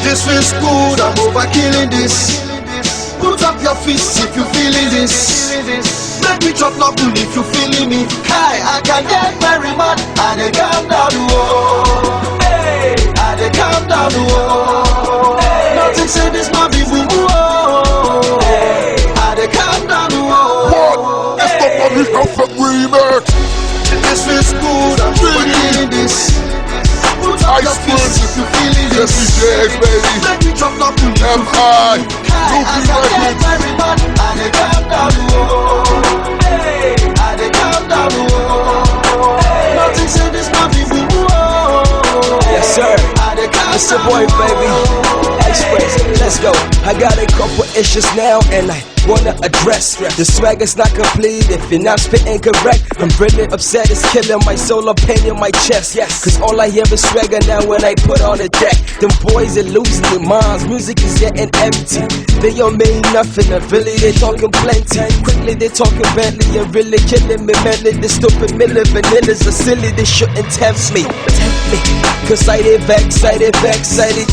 This feels good, I'm over killing this. Put up your fists if you feeling this. Make me drop knuckle if you feeling me. Hi, I can get very mad. I dey calm down, whoa. Hey, I dey calm down, whoa. Hey, nothing say this man be woo whoa. Hey, I dey calm down, whoa. What? It's the Money Effect remix. This feels good, I'm over killing this. Put up your fists if you feeling this. Make me drop knuckle if you feeling me. Hi, I can get very mad. I dey calm down, whoa. Hey, I dey calm down, whoa. Hey, nothing say this man be woo whoa. Yes sir, it's your boy baby, Express, let's go. I got a couple issues now and I wanna address. The swag is not complete if you're not spitting correct. I'm really upset, it's killing my soul, a pain in my chest. Yes, cause all I hear is swagger now when I put on the deck. Them boys are losing their minds, music is getting empty. They don't mean nothing, and really they talking plenty. Quickly they talking Bentley and really killing me mentally. The stupid Miller vanillas are silly, they shouldn't tempt me. Cause I did vex, I did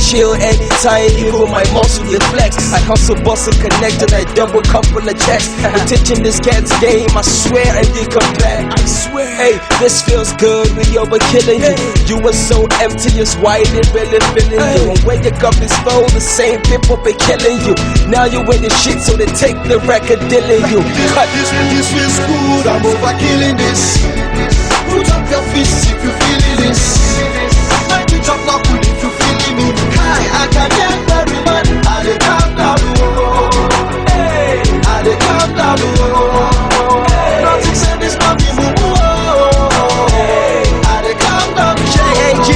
chill anytime. Even my muscle get flex. I hustle, bust and connect and I double couple of checks. I'm teaching this cat's game, I swear I did come back. I swear, hey, this feels good, we over killing you. You were so empty, it's why they really feeling you. And when your cup is full, the same people be killing you. Now you in the shit, so they take the record dealing you. Cut. This feels good, I'm over killing this. Put up your fists if you feeling this. Make me drop knuckle if you feeling me. Hi, I can get very mad. I dey calm down, whoa. Hey, I dey calm down, whoa. Hey, nothing say this man be woo whoa. Hey, I dey calm down, J.A.G.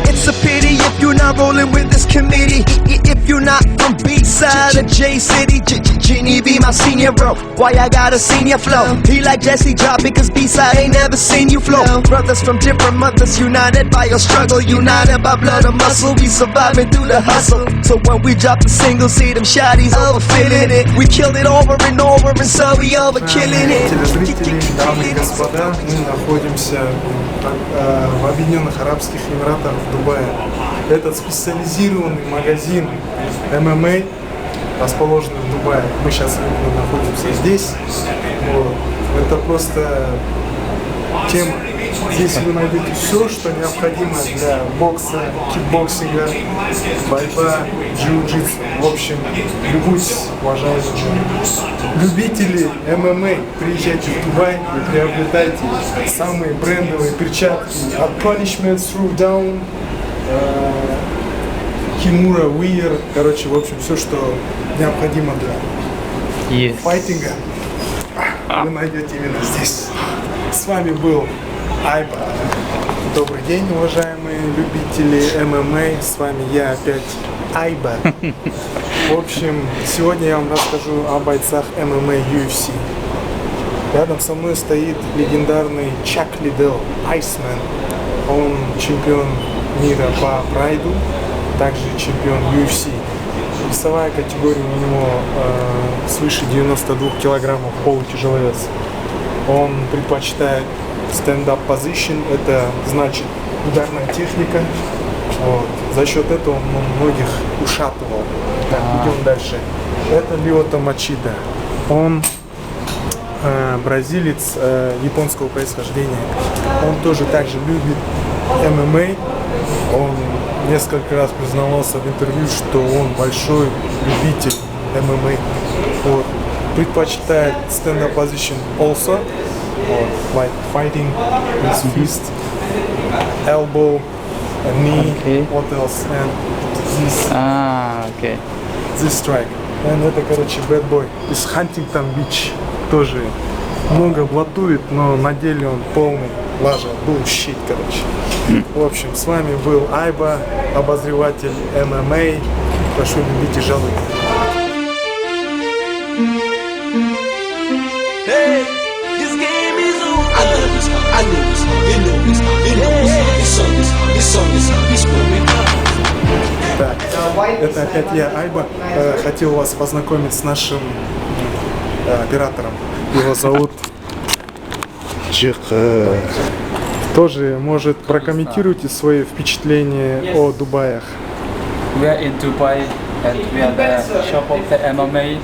It's a pity if you're not rolling with this committee. If you're not from B-side of J-City, Genie be my senior bro. Why I got a senior flow? He like Jesse Drop because B-side ain't never seen you flow. Brothers from different mothers united by a struggle, united by blood and muscle. We surviving through the hustle. So when we drop the single, see them shotties over feeling it. We killed it over and over and so we over killing it. Телезрители, дамы и господа, мы находимся в Объединенных Арабских Эмиратах в Дубае. Этот специализированный магазин ММА расположен в Дубае. Мы сейчас находимся здесь. Вот. Это просто тема. Здесь вы найдете все, что необходимо для бокса, кикбоксинга, борьба, джиу-джитсу. В общем, любуйтесь, уважаемые любители ММА, приезжайте в Дубай и приобретайте самые брендовые перчатки от Punishment Throwdown, Kimura Wear, короче, в общем, все, что необходимо для файтинга, вы найдете именно здесь. С вами был Айба. Добрый день, уважаемые любители ММА. С вами я опять, Айба. В общем, сегодня я вам расскажу о бойцах ММА UFC. Рядом со мной стоит легендарный Чак Лиддл, Айсмен. Он чемпион мира по прайду, также чемпион UFC. Весовая категория у него свыше 92 килограммов, полутяжеловес. Он предпочитает stand-up position, это значит ударная техника. Вот. За счет этого он многих ушатывал. Так, идем дальше. Это Лиото Мачида. Он бразилец японского происхождения. Он тоже также любит ММА. Он несколько раз признавался в интервью, что он большой любитель ММА. Вот. Предпочитает stand-up position also. Вот. Like fighting with fist, elbow, knee, what else, and this. This strike. And это, короче, bad boy из Хантингтон Бич. Тоже много блатует, но на деле он полный лажа, bullshit, короче. В общем, с вами был Айба, обозреватель ММА. Прошу любить и жалуйте. Так, это опять я, Айба. Хотел вас познакомить с нашим оператором. Его зовут Чик. Тоже, может, прокомментируйте свои впечатления о Дубаях. We are in Dubai and we are the shop of the MMA.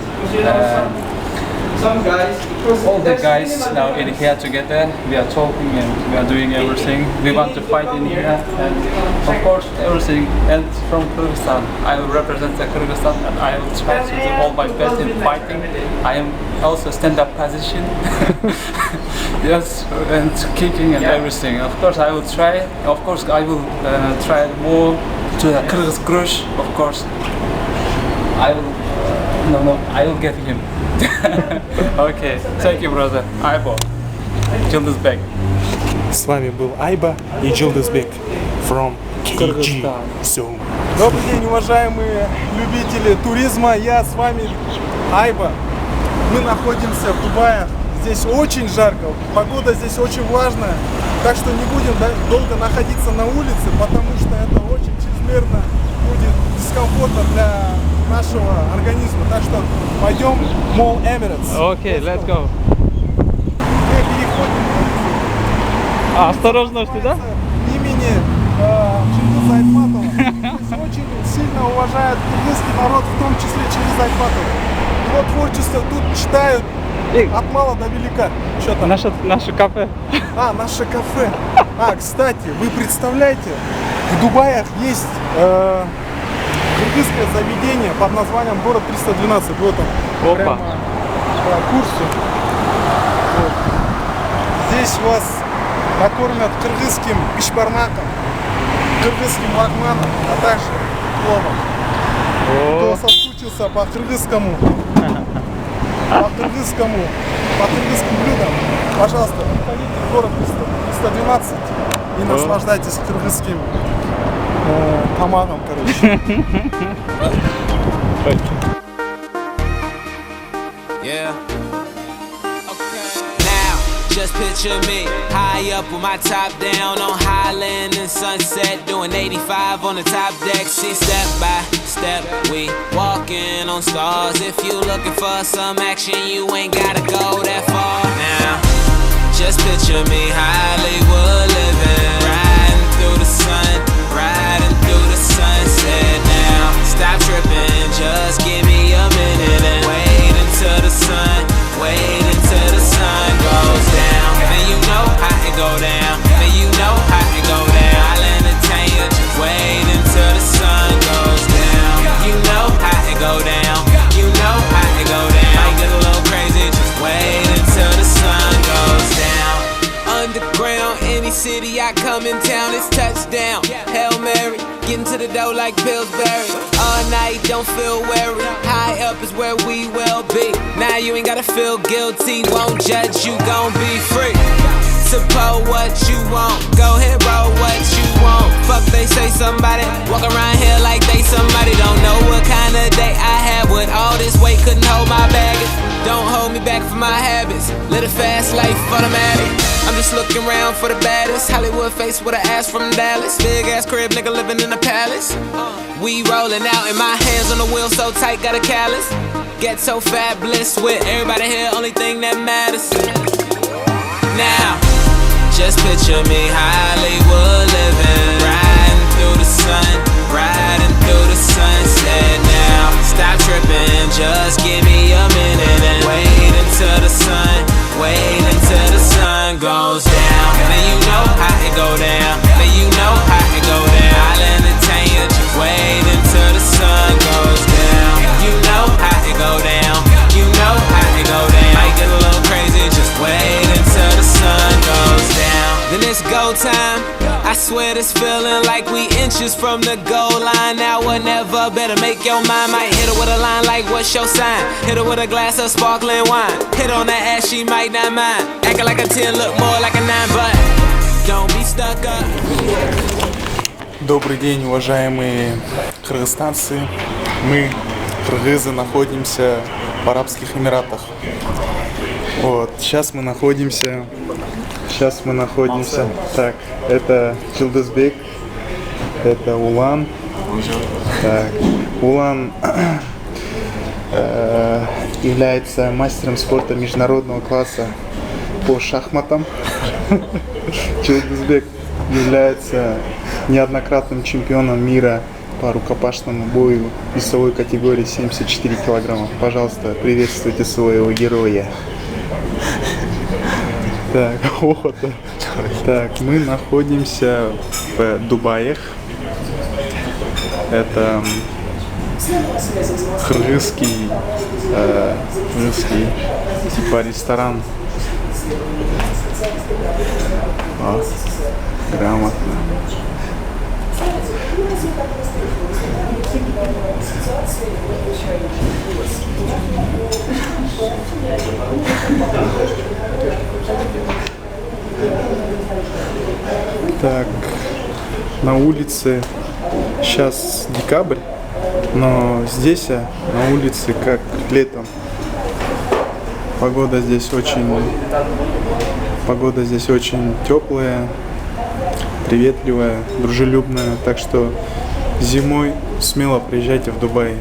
All the guys now in here together, we are talking and we are doing everything. We want to fight in here and of course everything. And from Kyrgyzstan, I will represent the Kyrgyzstan and I will try to do all my best in fighting. I am also stand-up position. Yes, and kicking and everything. Of course I will try. Of course I will try more to the Kyrgyz Grush. Of course I will. I will get him. Okay, thank you, brother. Айба, Yıldızbek. С вами был Айба и Yıldızbek from KG Кыргызстан. Zone. Добрый день, уважаемые любители туризма. Я с вами Айба. Мы находимся в Дубае. Здесь очень жарко, погода здесь очень влажная. Так что не будем долго находиться на улице, потому что это очень чрезмерно будет дискомфортно для нашего организма. Так что пойдем в Mall Emirates. Okay, let's go. Мы переходим Осторожно, что да? имени Чингиза Айтматова. Здесь очень сильно уважают кыргызский народ, в том числе Чингиза Айтматова. Его творчество тут читают от мала до велика. Что там? Наше кафе. Наше кафе. Кстати, вы представляете, в Дубаях есть кыргызское заведение под названием Город 312. Вот он. Опа. Прямо по курсу. Вот. Здесь вас накормят кыргызским ишбарнаком, кыргызским лагманом, а также пловом. Кто соскучился по кыргызскому блюдам, пожалуйста, приходите в город 312 и наслаждайтесь кыргызским томатом, короче. Yeah. Okay. Now, just picture me high up with my top down on Highland and Sunset, doing 85 on the top deck. See, step by step, we walking on stars. If you looking for some action, you ain't gotta go that far. Now, just picture me Hollywood living, riding through the sun, riding through the sunset. Now, stop tripping, just give me a minute and wait until the sun, wait until the sun goes down. Then you know how it go down, then you know how it go down. I'll entertain you, just wait until the sun goes down. You know how it go down, you know how it go down. Might get a little crazy, just wait until the sun goes down. Underground, any city I come in town, it's touchdown. Hail Mary, getting to the dough like Pillsbury. All night, don't feel weary. High up is where we will be. Now you ain't gotta feel guilty, won't judge, you gon' be free. Support what you want, go ahead, roll what you want. Fuck, they say somebody, walk around here like they somebody. Don't know what kind of day I had with all this weight, couldn't hold my baggage. Don't hold me back for my habits, live a fast life automatic. I'm just looking around for the baddest Hollywood face with an ass from Dallas. Big ass crib, nigga living in the palace. We rolling out and my hands on the wheel so tight, got a callus. Get so fat, bliss with everybody here, only thing that matters. Now, just picture me Hollywood living, riding through the sun, riding through the sunset. Now, stop tripping, just give me a minute and wait until the sun, wait until the sun goes down. Then you know how it go down, then you know how it go down. I'll entertain you, just wait until the sun goes down. You know how it go down, you know how it go down. Might get a little crazy, just wait until the sun goes down. Then it's go time. I swear this feeling like we inches from the goal line. Now or never, better make your mind. Might hit her with a line like what's your sign. Hit her with a glass of sparkling wine. Hit on that ass, she might not mind. Acting like a 10, look more like a 9, but don't be stuck up. Добрый день, уважаемые кыргызстанцы. Мы, кыргызы, находимся в Арабских Эмиратах. Вот, сейчас мы находимся. Так, это Yıldızbek, это Улан. Так, Улан является мастером спорта международного класса по шахматам. Жулдузбек является неоднократным чемпионом мира по рукопашному бою весовой категории 74 килограмма. Пожалуйста, приветствуйте своего героя. Так, вот. Так, мы находимся в Дубае. Это кыргызский типа ресторан. Грамотно. Так, на улице сейчас декабрь, но здесь на улице как летом. Погода здесь очень теплая, приветливая, дружелюбная, так что зимой смело приезжайте в Дубай.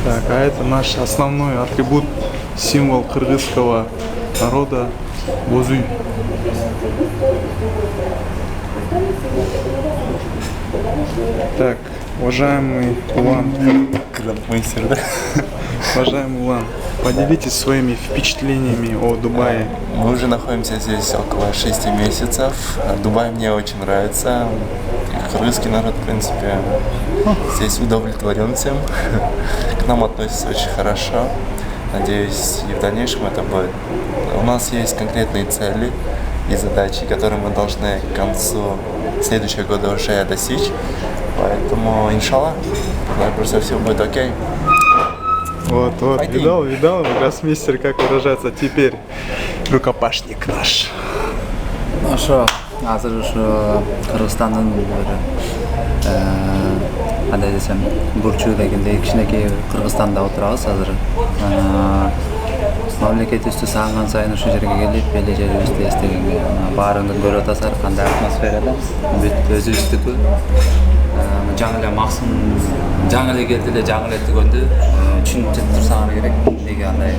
Так, а это наш основной атрибут, символ кыргызского народа — бозуй. Так, уважаемый Улан, уважаемый Улан, поделитесь своими впечатлениями о Дубае. Мы уже находимся здесь около 6 месяцев. Дубай мне очень нравится. Кыргызский народ, в принципе, здесь удовлетворен всем. К нам относятся очень хорошо. Надеюсь, и в дальнейшем это будет. У нас есть конкретные цели и задачи, которые мы должны к концу следующего года уже достичь. Поэтому, иншаллах, просто все будет окей. Вот, видал, гроссмейстер, как выражается. Теперь рукопашник наш. Ну что, азыр ушу Кыргызстандын кандай десем бурчу дегендей кичинекей Кыргызстанда отурабыз азыр. Мамлекетибизди сагынган сайын ушул жерге келип, эле жерибизди эстегенге баарыңды көрүп атасыздар, кандай атмосферада. Бүт өзүбүздүкү. Жаңы эле максым, жаңы эле келди эле, жаңы эле түгөндү. Түшүнүп турсаңар керек, эмнеге андай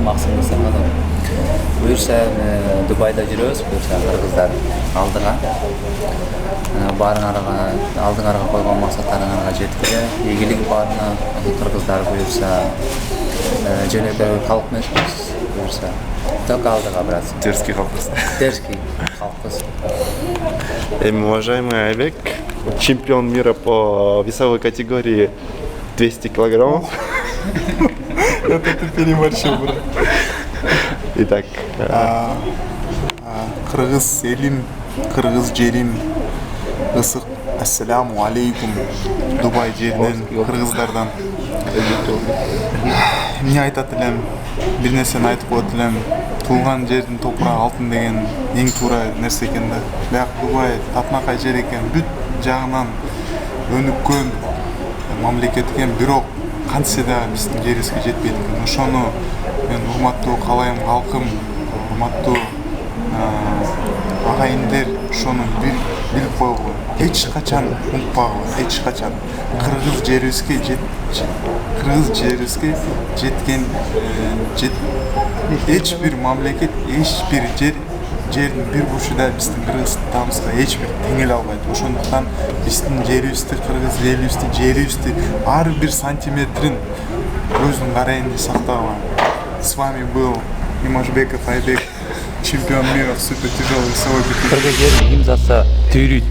максым кылсак адам. Буюрса Дубайда жүрөбүз, буюрса кыргыздар алдыга. Алдыңарга койгон максаттарыңарга жеткиле. Ийгилик баарына кыргыздар буюрса жөнөкөй калк эмеспиз, буюрса только алдыга брат. Дерзкий халкыз. Дерзкий халкыз. Уважаемый Айбек, чемпион мира по весовой категории 200 килограммов. Это ты переборщил, брат. Итак, кыргыз элим, кыргыз жерим, ысык ассаламу алейкум Дубай жеринен, кыргыздардан. Эмне айтат элем, бир нерсени айтып коет элем. Туулган жердин топурагы алтын деген эң туура нерсе экен да. Бирок Дубай татынакай жер экен, бүт жагынан өнүккөн мамлекет экен, бирок кантсе да биздин жерибизге жетпейт экен. Ошону мен урматтуу калайым калкым, урматтуу агайындер ошону билип койгула. Эч качан унутпагыла, эч качан. Кыргыз жерибизге жеткен эч бир мамлекет, эч бир жердин бир бурчунда биздин Кыргызстаныбызга эч бир теңеле албайт. Ошондуктан биздин жерибизди, кыргыз элибизди, жерибизди ар бир сантиметрин көздүн карайында сактагыла. С вами был Имашбеков Айбек, чемпион мира в супертяжелой весовой категории. Кыргыз жери имзасы түйрүйт.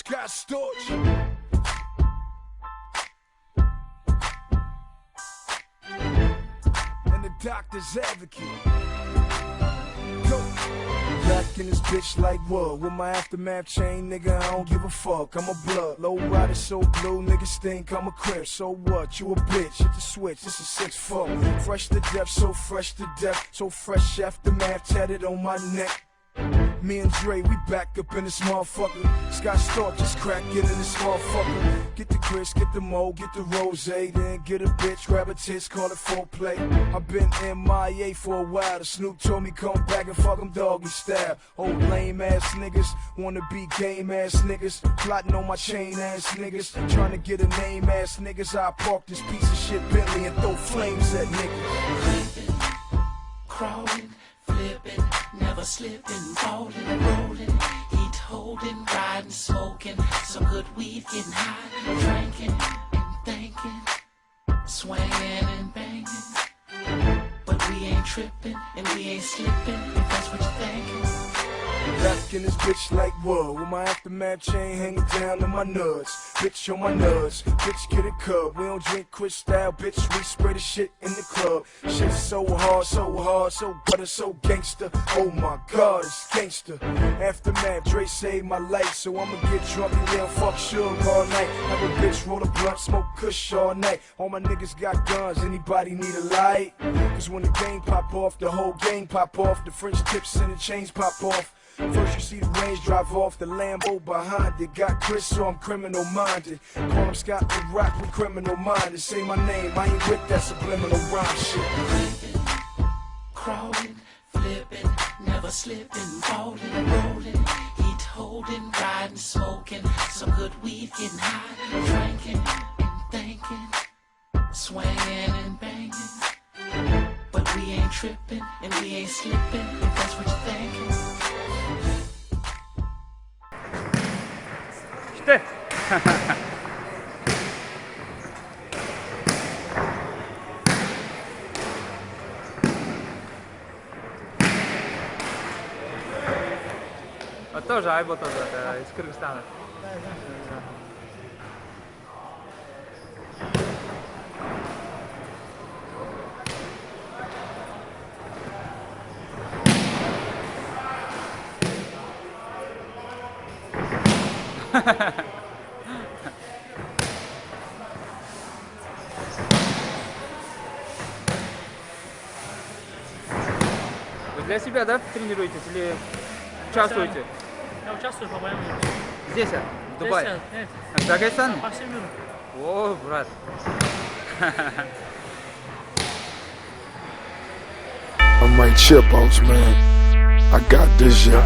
Scott Storch. And the doctor's advocate. Go. Back in this bitch like what? With my aftermath chain, nigga, I don't give a fuck. I'm a blood, low rider, so blue, niggas think I'm a crib. So what? You a bitch, hit the switch, this is 6'4". Fresh to death, so fresh to death, so fresh aftermath tatted on my neck. Me and Dre, we back up in this motherfucker. Scott Storch just crack it in this motherfucker. Get the Chris, get the Mo, get the Rose, then get a bitch, grab a tits, call it foreplay. I've been MIA for a while. The Snoop told me come back and fuck 'em doggy style. Old lame ass niggas, wanna be game ass niggas, plotting on my chain ass niggas, trying to get a name ass niggas. I park this piece of shit Bentley and throw flames at niggas. Crawling, flipping, never slipping, falling, rolling, heat holding, riding, smoking, some good weed, getting high, drinking and thinking, swinging and banging, but we ain't tripping and we ain't slipping, if that's what you're thinking. Back in this bitch like what? With my aftermath chain hanging down to my nuts. Bitch on my nuts, bitch get a cup. We don't drink Cristal, bitch, we spray the shit in the club. Shit's so hard, so butter, so gangster. Oh my god, it's gangster. Aftermath, Dre saved my life, so I'ma get drunk and yell fuck Suge all night. Have a bitch roll a blunt, smoke kush all night. All my niggas got guns, anybody need a light? Cause when the game pop off, the whole gang pop off. The French tips and the chains pop off. First you see the Range drive off, the Lambo behind it. Got Chris, so I'm criminal minded. Call him Scott the Rock with criminal minded. Say my name, I ain't with that subliminal rhyme shit. Creeping, crawling, flipping, never slipping, falling, rolling, heat holding, riding, smoking, some good weed, getting high, drinking and thinking, swinging and banging, but we ain't tripping and we ain't slipping, if that's what you're thinking. Тоже Айбо тоже, из Кыргызстана. Вы для себя, да, тренируетесь или участвуете? Я участвую по боям. Здесь, в Дубае? Нет. В Дагестане? По всему миру. О, брат. I'm like Chipos, man. I got this, yeah.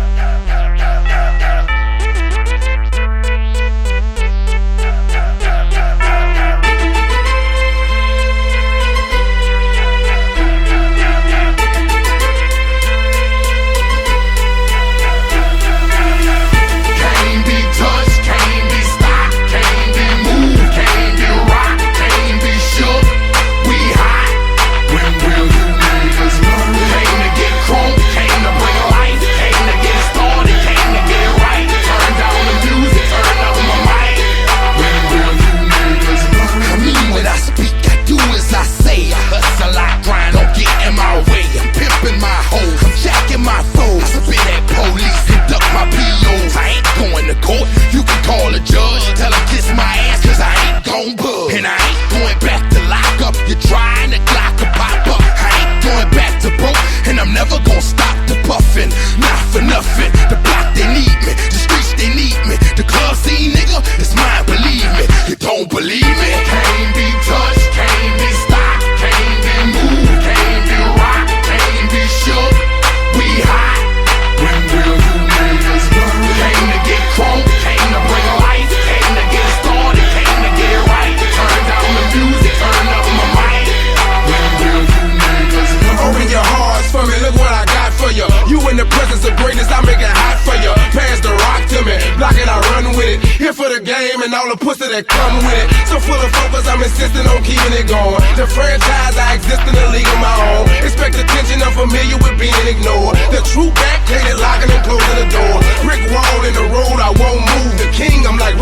And all the pussy that come with it. So full of focus, I'm insisting on keeping it going. The franchise, I exist in a league of my own. Expect attention, I'm familiar with being ignored. The true back, locking and closing the door. Brick wall in the road, I won't move. The king, I'm like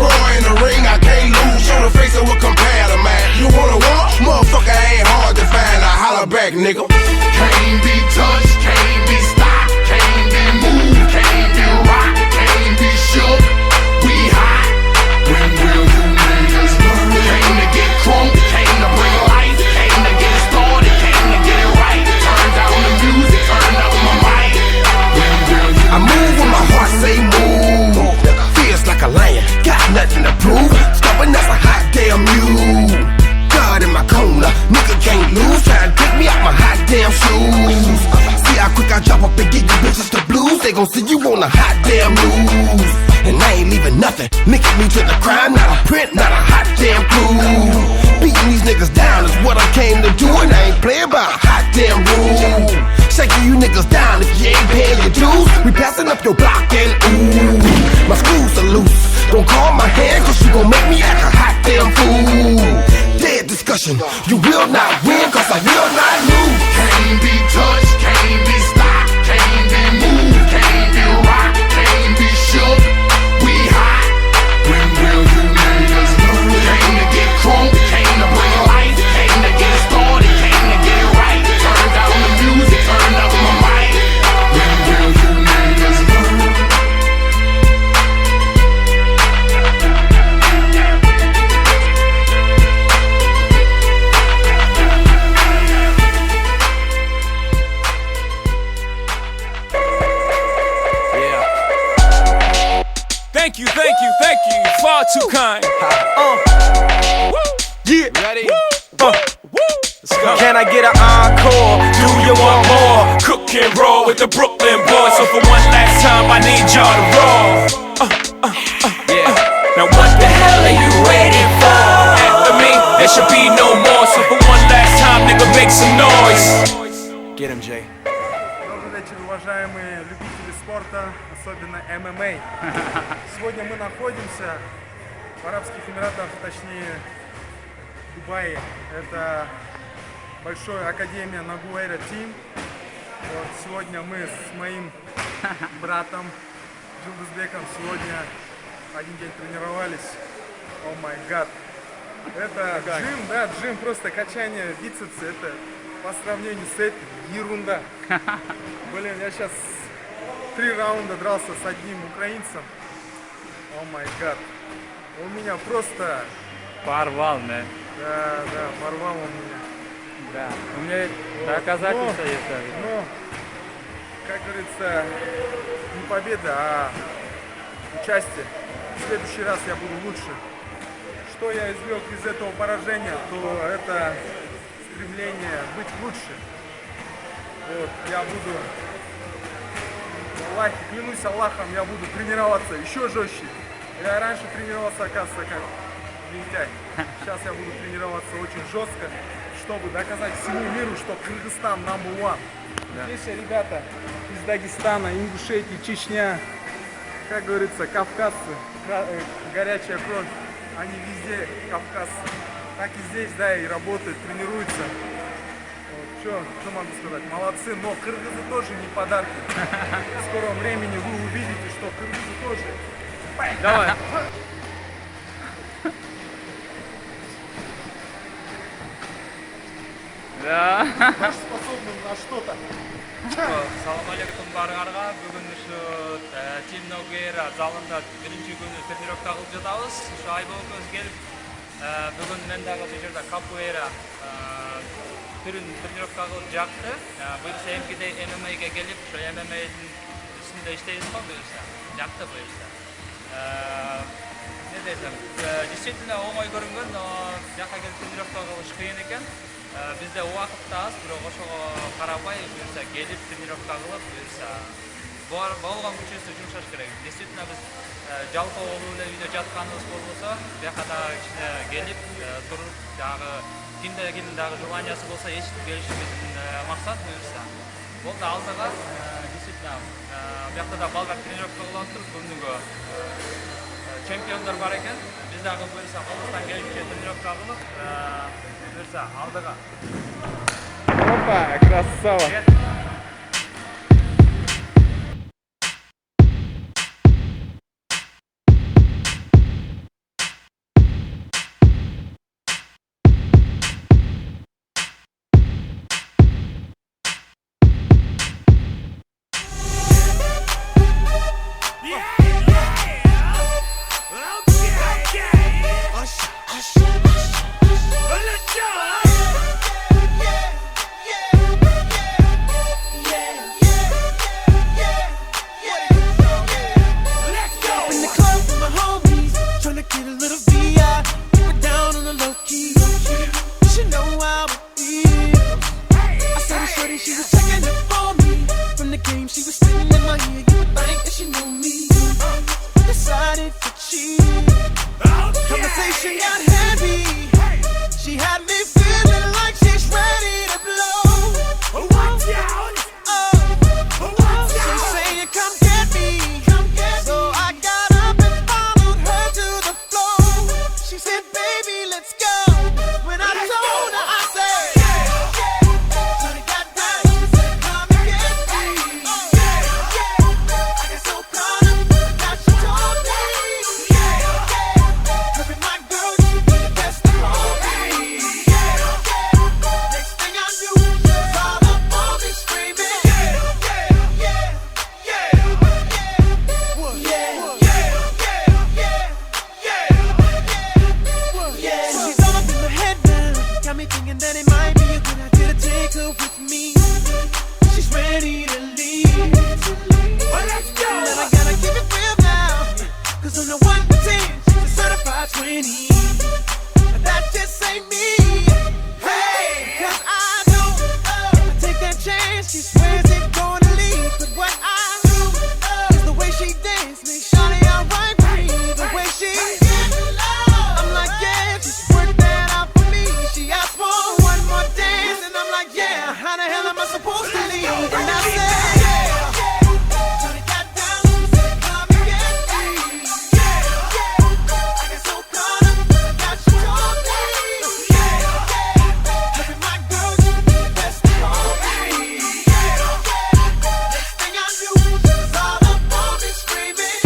nothing linking me to the crime. Not a print, not a hot damn clue. Beating these niggas down is what I came to do, and I ain't playing by a hot damn rule. Shaking you niggas down if you ain't paying your dues. We passing up your block and ooh, my screws are loose. Don't call my hand, cause you gon' make me act a hot damn fool. Dead discussion, you will not win, cause I will not lose. Can't be touched, can't be stopped, can't be moved, can't be rocked, can't be shook. We hot. When will you niggas learn? Came to get crunk, came to bring life, came to get started, came to get right. Turn down the music, turn up my mic. When will you niggas learn? Thank you, thank you, thank you. You're far too kind. Yeah. Ready? Let's go. Can I get an encore? Do you want more? Cook and roll with the Brooklyn boys. So for one last time, I need y'all to roll. Yeah. Now what the hell are you waiting for? After me, there should be no more. So for one last time, nigga, make some noise. Get him, Jay. Добрый вечер, уважаемые любители спорта, особенно ММА. Сегодня мы находимся в Арабских Эмиратах, точнее в Дубае. Это большая академия Нагуэйра Тим. Вот сегодня мы с моим братом Джилдызбеком сегодня один день тренировались. О май гад. Это джим, да, джим, просто качание бицепса. Это по сравнению с этим ерунда. Блин, я сейчас 3 раунда дрался с одним украинцем. О май гад. Он меня просто... Порвал, да? Да, порвал он меня. Да, у меня доказательства есть даже. Но, как говорится, не победа, а участие. В следующий раз я буду лучше. Что я извлек из этого поражения, то это стремление быть лучше. Вот, я буду, Аллах, клянусь Аллахом, я буду тренироваться еще жестче. Я раньше тренировался, оказывается, как лентяй. Сейчас я буду тренироваться очень жестко, чтобы доказать всему миру, что Кыргызстан number one. Здесь ребята из Дагестана, Ингушетии, Чечня, как говорится, кавказцы, горячая кровь. Они везде кавказцы. Так и здесь, да, и работают, тренируются. Вот, что могу сказать? Молодцы, но кыргызы тоже не подарки. В скором времени вы увидите, что кыргызы тоже. Давай. Да. Наш способны на что-то. Салам алейкум барыңарға. Бүгін ушу Тим Нагуэйра залында биринчи күнү тренировка кылып жатабыз. Ушу Айболкөз келип, бүгүн мен дагы бул жерде капуэйра түрүн тренировка кылып жакты. Буюрса эмкиде ММАга келип, ушу ММАдын үстүндө иштейбиз го буюрса. Жакты буюрса. Не десем, действительно оңой көрүнгөн, но жака келип тренировка кылыш кыйын экен. Bizde убакыт да аз, бирок ошого карабай, буюрса келип тренировка кылып, буюрса болгон күчүбүздү жумшаш керек. Действительно биз жалпоо эле үйдө жатканыбыз болбосо, бияка дагы кичине келип, туруп, дагы кимдин дагы желаниясы болсо эчип келишибиздин максат буюрса. Болду алдыга, действительно, биякта да балдар тренировка кылып атыр, бүгүнгө чемпиондор бар экен. Биз дагы буюрса колубуздан келишинче тренировка кылып, буюрса алдыга. Опа, красава. night to cheat. Conversation got heavy. She had me feeling like she's ready to blow. Watch out! She's saying, come get me. So I got up and followed her to the floor. She said, baby, let's go. When I told her, I said, Shorty got down, she said, come get me. I got so caught up, now she told me. Her and my girl, she be the best of all me. Next thing I knew, she was all up on me screaming. She's all up in my head now. Got me thinking that it might be a good idea to take her with me. She's ready to leave. Well, let's go. And I gotta keep it real now. Cause on the 1 to 10, she's a certified 20. And that just ain't me. Hey, cause I know if I take that chance, she swears it's gonna leave. But what I do is the way she dance makes Shawty outright breathe. The way she I'm like, yeah, just work that out for me. She asked for one more dance, and I'm like, yeah, how the hell am I supposed to leave? And I said, Shawty got down, said, come get me. I got so caught up, now she told me. Her and my girl, she be the best of all me. Next thing I knew, she was all up on me screaming.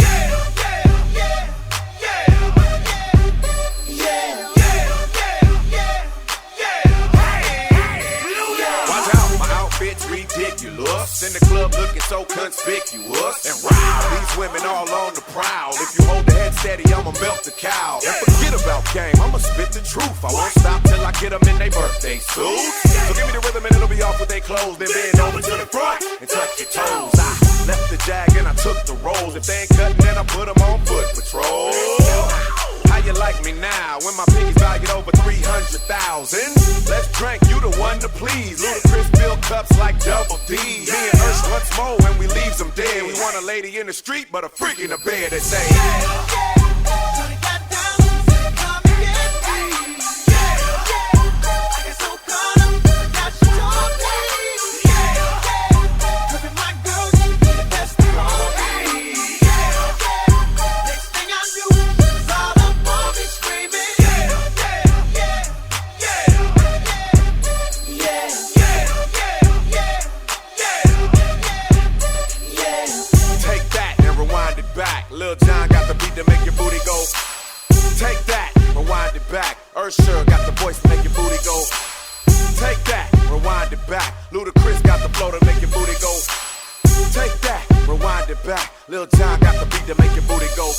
Watch out, my outfit's ridiculous. In the club looking so conspicuous. And wow, these women all on the prowl. If you hold the head steady, I'ma melt the cow. And forget about game, I'ma spit the truth. I won't stop till I get them in their birthday suits. So give me the rhythm and it'll be off with their clothes. Then bend over to the front and touch your toes. I left the jag and I took the rolls. If they ain't cutting, then I put them on foot patrol. How you like me now when my piggy's valued over 300,000? Let's drink, you the one to please. Ludacris fill cups like Double D. Me and Ursh once more when we leaves them dead. We want a lady in the street, but a freak in the bed that say, Shawty got down, said, come get me. I got so caught up, now she told me. Her and my girl, she be the best of all me. Next thing I knew, she was all up on me screaming. take that and rewind it back. Lil Jon got the beat to make your booty go. Take that, rewind it back. Usher got the voice to make your booty go. Take that, rewind it back. Ludacris got the flow to make your booty go. Take that, rewind it back. Lil Jon got the beat to make your booty go.